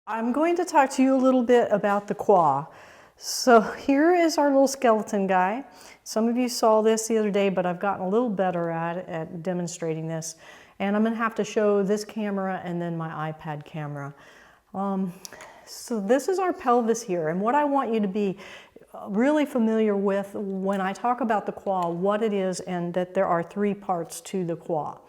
I'm going to talk to you a little bit about the qua. So here is our little skeleton guy. Some of you saw this the other day, but I've gotten a little better at demonstrating this. And I'm going to have to show this camera and then my iPad camera. So this is our pelvis here, and what I want you to be really familiar with when I talk about the qua, what it is, and that there are three parts to the qua.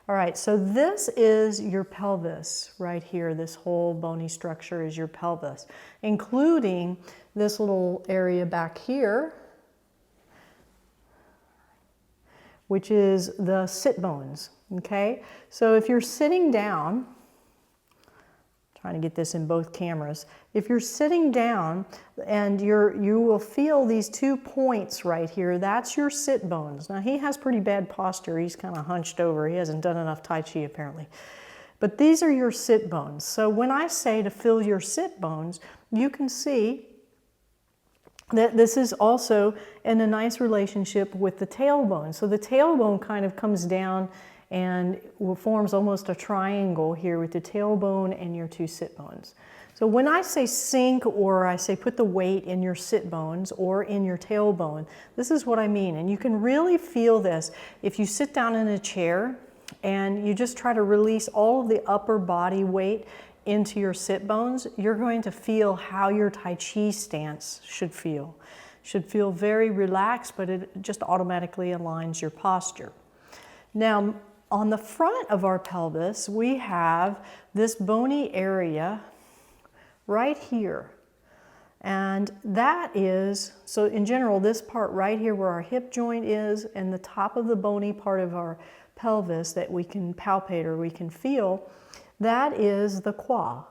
All right, so this is your pelvis right here. This whole bony structure is your pelvis, including this little area back here, which is the sit bones, okay? So if you're sitting down, trying to get this in both cameras. If you're sitting down and you will feel these 2 points right here, that's your sit bones. Now he has pretty bad posture. He's kind of hunched over. He hasn't done enough Tai Chi apparently. But these are your sit bones. So when I say to feel your sit bones, you can see that this is also in a nice relationship with the tailbone. So the tailbone kind of comes down and forms almost a triangle here with the tailbone and your 2 sit bones. So when I say sink, or I say put the weight in your sit bones or in your tailbone, this is what I mean. And you can really feel this if you sit down in a chair and you just try to release all of the upper body weight into your sit bones, you're going to feel how your Tai Chi stance should feel. Should feel very relaxed, but it just automatically aligns your posture. Now, on the front of our pelvis, we have this bony area right here. And that is, so in general, this part right here where our hip joint is and the top of the bony part of our pelvis that we can palpate or we can feel, that is the qua.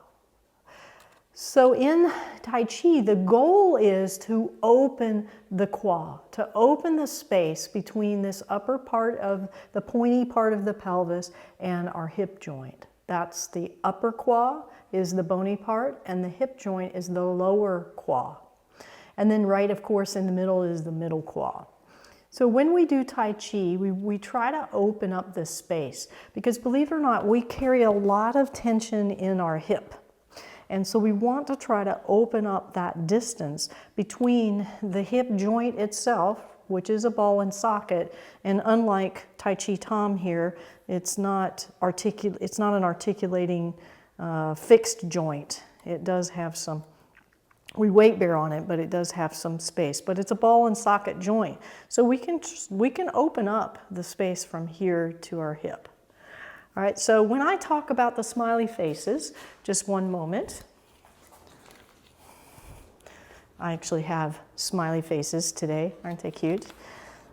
So in Tai Chi, the goal is to open the qua, to open the space between this upper part of the pointy part of the pelvis and our hip joint. That's the upper qua, is the bony part, and the hip joint is the lower qua. And then right, of course, in the middle is the middle qua. So when we do Tai Chi, we try to open up this space because, believe it or not, we carry a lot of tension in our hip. And so we want to try to open up that distance between the hip joint itself, which is a ball and socket, and unlike Tai Chi Tom here, it's not an articulating fixed joint. It does have some, we weight bear on it, but it does have some space. But it's a ball and socket joint. So we can open up the space from here to our hip. All right, so when I talk about the smiley faces, just one moment. I actually have smiley faces today, aren't they cute?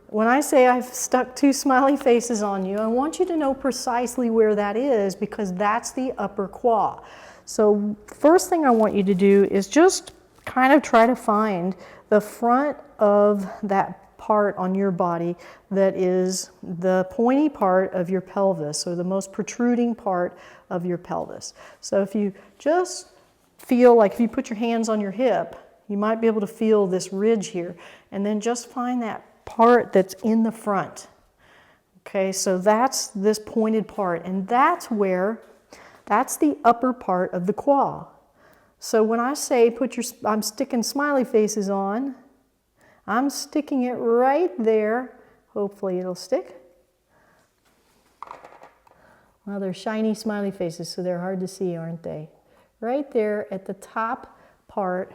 When I say I've stuck 2 smiley faces on you, I want you to know precisely where that is because that's the upper qua. So first thing I want you to do is just kind of try to find the front of that part on your body that is the pointy part of your pelvis, or the most protruding part of your pelvis. So if you just feel like if you put your hands on your hip, you might be able to feel this ridge here, and then just find that part that's in the front. Okay, so that's this pointed part, and that's the upper part of the qua. So when I say I'm sticking smiley faces on, I'm sticking it right there. Hopefully it'll stick. Well, they're shiny smiley faces, so they're hard to see, aren't they? Right there at the top part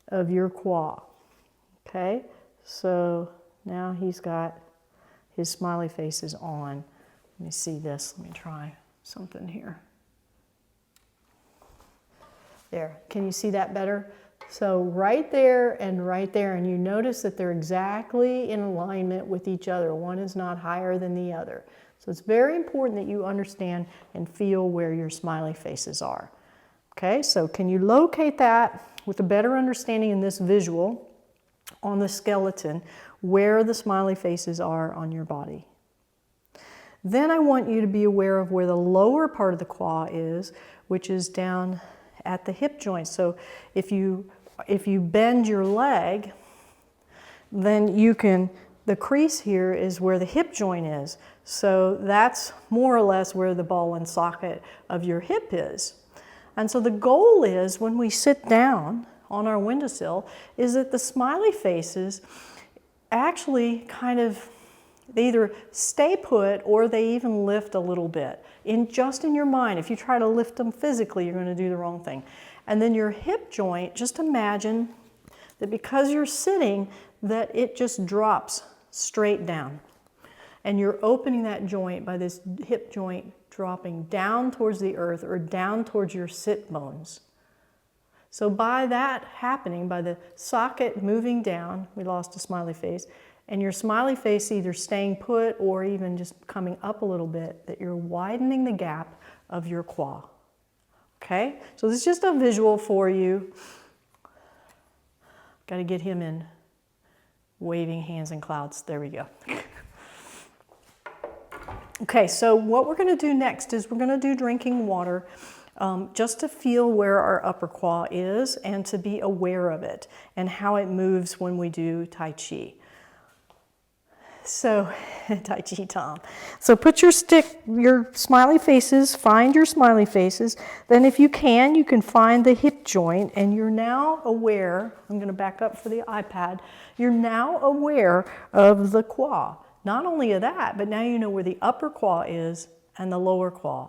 of your qua. Okay, so now he's got his smiley faces on. Let me see this. Let me try something here. There, can you see that better? So right there, and you notice that they're exactly in alignment with each other. One is not higher than the other. So it's very important that you understand and feel where your smiley faces are. Okay, so can you locate that with a better understanding in this visual on the skeleton, where the smiley faces are on your body? Then I want you to be aware of where the lower part of the qua is, which is down at the hip joint. So if you bend your leg, then the crease here is where the hip joint is. So that's more or less where the ball and socket of your hip is. And so the goal is, when we sit down on our windowsill, is that the smiley faces actually kind of, they either stay put or they even lift a little bit. Just in your mind, if you try to lift them physically, you're going to do the wrong thing. And then your hip joint, just imagine that because you're sitting, that it just drops straight down. And you're opening that joint by this hip joint dropping down towards the earth or down towards your sit bones. So by that happening, by the socket moving down, we lost a smiley face, and your smiley face either staying put or even just coming up a little bit, that you're widening the gap of your qua. Okay? So this is just a visual for you. Got to get him in waving hands and clouds. There we go. Okay, so what we're going to do next is we're going to do drinking water, just to feel where our upper qua is and to be aware of it and how it moves when we do Tai Chi. So, Tai Chi Tom. So put your smiley faces, find your smiley faces. Then if you can find the hip joint, and you're now aware, I'm going to back up for the iPad, you're now aware of the qua. Not only of that, but now you know where the upper qua is and the lower qua.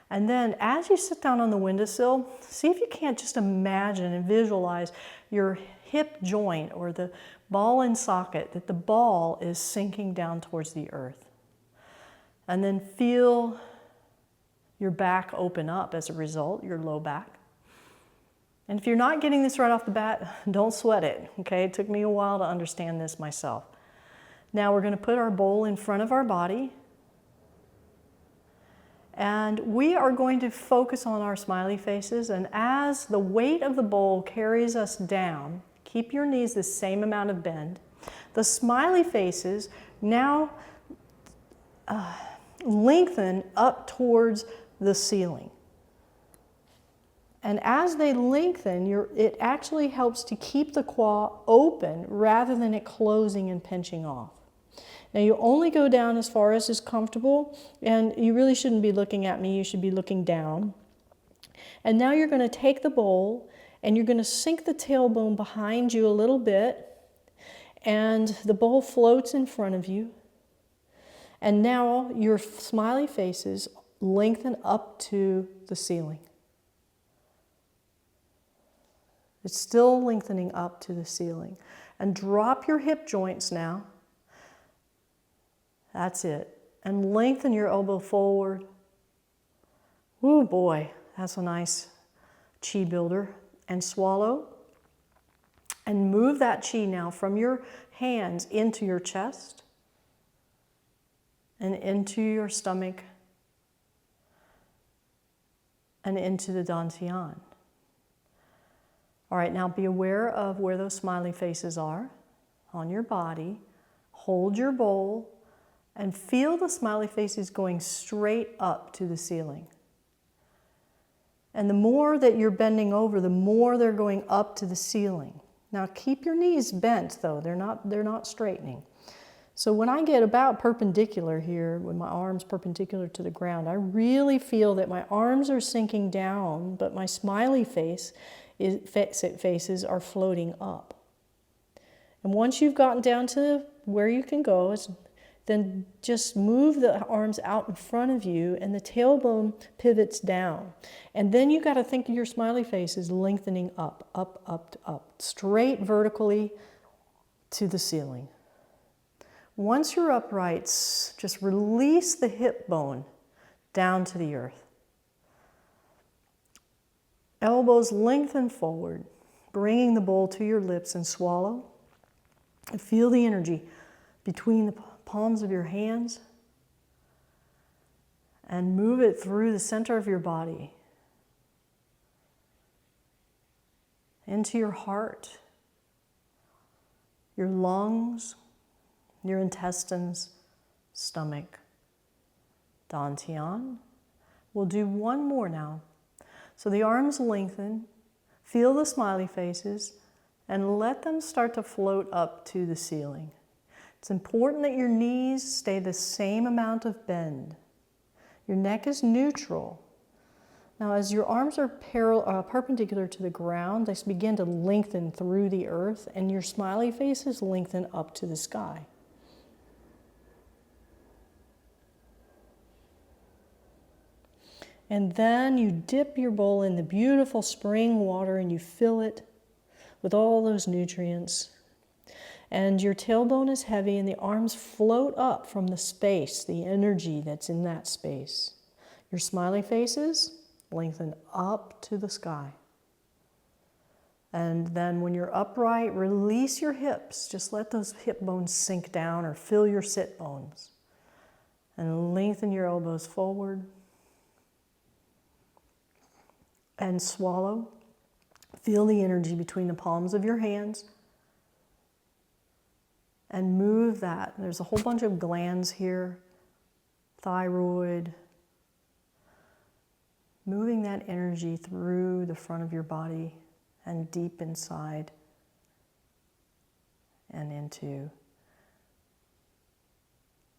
And then as you sit down on the windowsill, see if you can't just imagine and visualize your hip joint or the ball and socket, that the ball is sinking down towards the earth. And then feel your back open up as a result, your low back. And if you're not getting this right off the bat, don't sweat it, okay? It took me a while to understand this myself. Now we're going to put our bowl in front of our body, and we are going to focus on our smiley faces, and as the weight of the bowl carries us down, keep your knees the same amount of bend. The smiley faces now lengthen up towards the ceiling. And as they lengthen, it actually helps to keep the qua open rather than it closing and pinching off. Now you only go down as far as is comfortable, and you really shouldn't be looking at me, you should be looking down. And now you're going to take the bowl and you're going to sink the tailbone behind you a little bit, and the bowl floats in front of you. And now your smiley faces lengthen up to the ceiling. It's still lengthening up to the ceiling. And drop your hip joints now. That's it. And lengthen your elbow forward. Ooh, boy, that's a nice chi builder. And swallow. And move that chi now from your hands into your chest and into your stomach and into the Dan Tian. All right, now be aware of where those smiley faces are on your body. Hold your bowl and feel the smiley faces going straight up to the ceiling. And the more that you're bending over, the more they're going up to the ceiling. Now keep your knees bent though, they're not straightening. So when I get about perpendicular here, when my arm's perpendicular to the ground, I really feel that my arms are sinking down, but my smiley faces are floating up. And once you've gotten down to where you can go, then just move the arms out in front of you and the tailbone pivots down. And then you got to think of your smiley face as lengthening up, up, up, up, straight vertically to the ceiling. Once you're upright, just release the hip bone down to the earth. Elbows lengthen forward, bringing the bowl to your lips, and swallow. And feel the energy between the palms of your hands and move it through the center of your body into your heart, your lungs, your intestines, stomach. Dan Tian. We'll do one more now. So the arms lengthen, feel the smiley faces, and let them start to float up to the ceiling. It's important that your knees stay the same amount of bend. Your neck is neutral. Now, as your arms are perpendicular to the ground, they begin to lengthen through the earth, and your smiley faces lengthen up to the sky. And then you dip your bowl in the beautiful spring water and you fill it with all those nutrients. And your tailbone is heavy and the arms float up from the space, the energy that's in that space. Your smiley faces lengthen up to the sky. And then when you're upright, release your hips. Just let those hip bones sink down or fill your sit bones. And lengthen your elbows forward. And swallow. Feel the energy between the palms of your hands. And move that. There's a whole bunch of glands here. Thyroid. Moving that energy through the front of your body and deep inside and into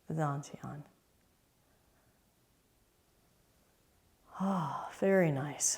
the Dan Tian. Ah, very nice.